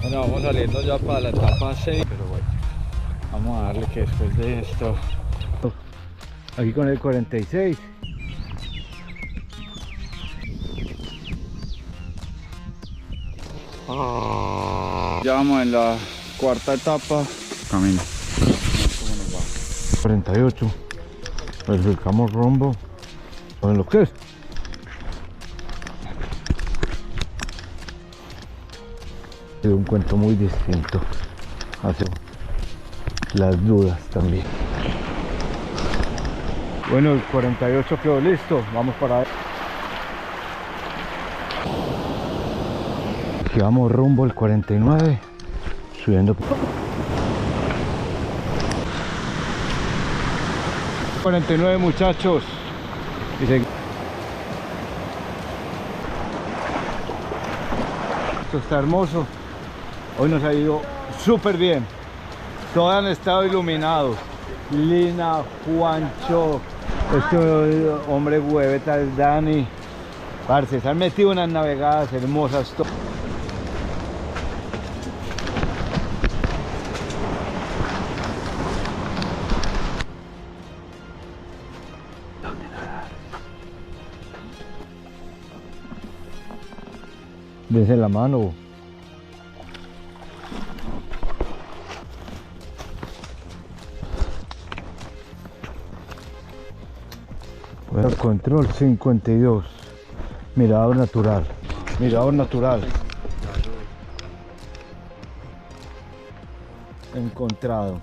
Bueno, vamos saliendo ya para la etapa 6, pero bueno, vamos a darle que después de esto, aquí con el 46. Ya vamos en la cuarta etapa. Camino. 48. Verificamos rumbo. ¿En lo que es? Es un cuento muy distinto. Hace las dudas también. Bueno, el 48 quedó listo. Vamos para ahí. Aquí vamos rumbo al 49. Subiendo. 49 muchachos. Y esto está hermoso. Hoy nos ha ido súper bien. Todos han estado iluminados. Lina, Juancho, este hombre hueveta, el Dani. Parce, se han metido unas navegadas hermosas. Dense la mano. Bueno, control 52. Mirador natural. Mirador natural. Encontrado.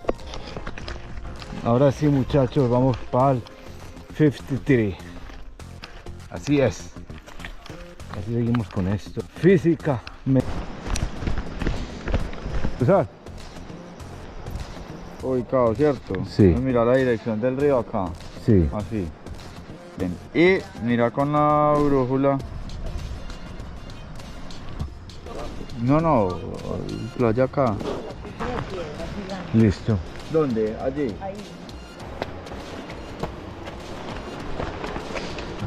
Ahora sí, muchachos, vamos para el 53. Así es. Así seguimos con esto. Física. ¿Usar? Ubicado, ¿cierto? Sí. Mira la dirección del río acá. Sí. Así. Bien. Y mira con la brújula. No, playa acá. Listo. ¿Dónde? Allí. Ahí.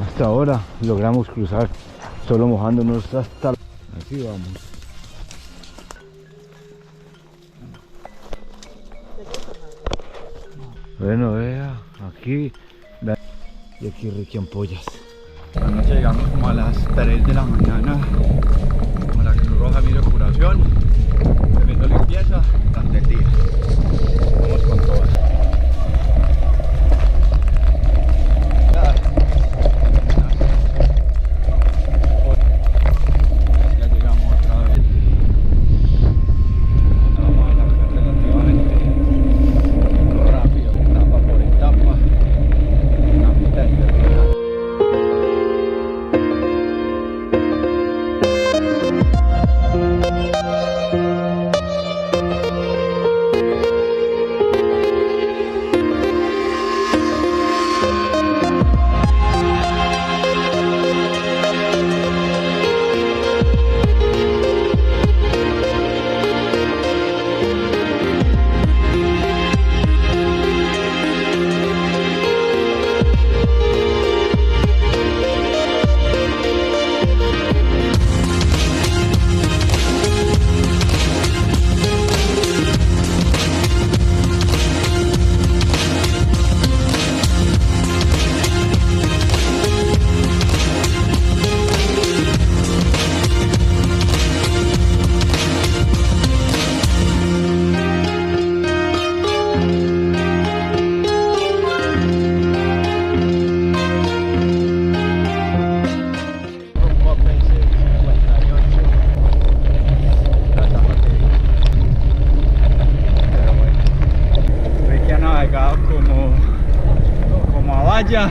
Hasta ahora logramos cruzar solo mojándonos hasta... Así vamos. Bueno, vea, aquí y aquí Ricky Ampollas. Bueno, llegamos como a las 3 de la mañana a la Cruz Roja Miro Curación, haciendo limpieza durante el día. Vamos con todas. Como a valla.